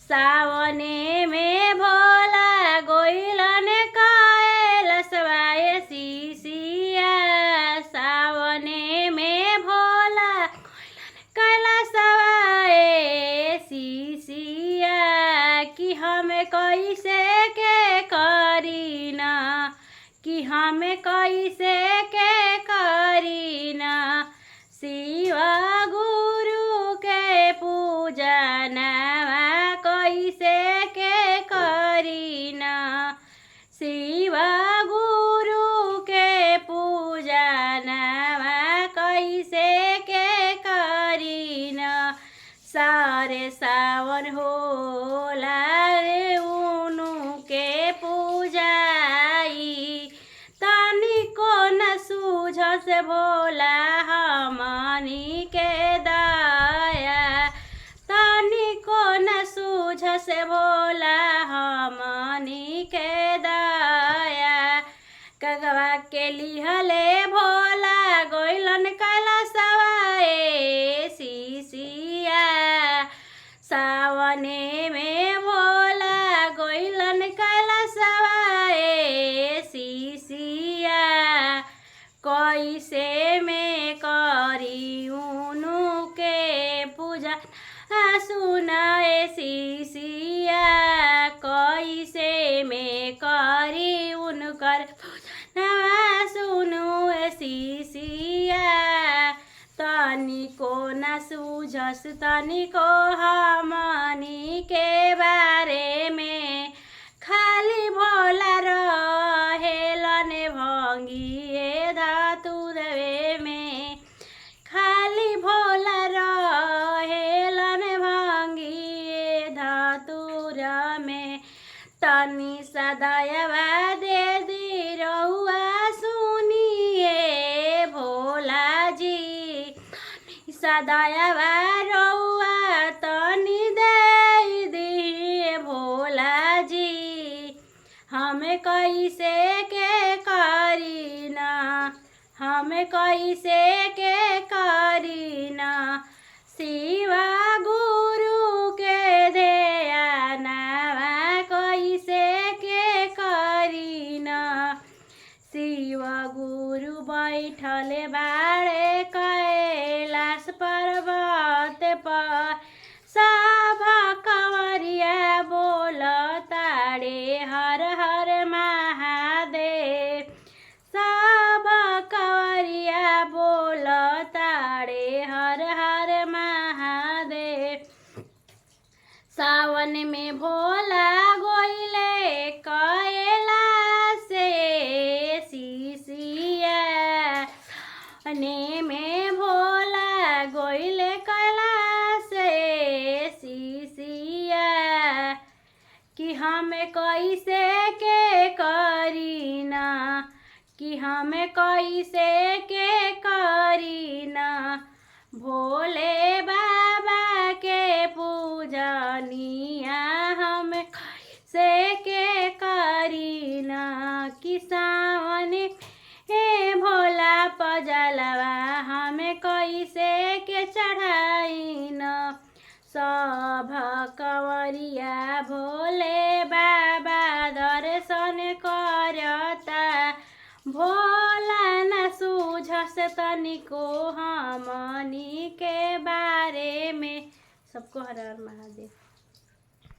सावने में भोला गोइलन कैलसवाए शिशिया। सावने में भोला कैलसवाए शिशिया। कि हमें कैसे के करीना, कि हमें कैसे के करीना। शिव गुरु के पूजनवा कैसे के करीना। शिव गुरु के पूजनवा कैसे के करीना। सारे सावन होला रे उनु के पूजाई। तनिको न सूझ से भोला हमनी के दया। तनिको न सूझ से भोला हमनी के दया। कगवा के लिहले भोला गोइलन कैलसवाए शिशिया। सावने में भोला गोइलन कैलसवाए शिशिया। कैसे में करी उनु के पूजा सुनाए शिशिया। कैसे में करी उनकर पूजा सुनु शिशिया। तनिको न सूझस तनिको हमनी के बारे में। खाली भोला रहेलन भंगिए धतुरवे में। खाली भोला रहेलन भंगिए धतुर में। तनी सदयवा दे दी रउआ सुनिए भोला जी। सदयवा रउआ तनी दे दी भोला जी। हमें कैसे के करीना, हमें कैसे के करीना। शिव गुरु के ध्यानवा कैसे के करीना। शिव गुरु बैठले बाड़े कैलाश पर्वत पर। सब कंवरिया बोलताड़े हर हर महादेव। सब कंवरिया बोलताड़े हर हर महादेव। सावन में भोला गोइले कैलाश शिशिया। सावने में भोला गोइले कैलाश शिशिया। कि हमें कैसे के करीना, कि हमें कैसे के करीना। भोले बाबा के पूजनिया हमें कैसे के करीना। कि सावने हे भोला पजलवा हमें कैसे के चढ़ाईना। सब कंवरिया भोले बाबा दर्शन करता। भोला न सूझस तनिको हमनी के बारे में। सबको हर हर महादेव।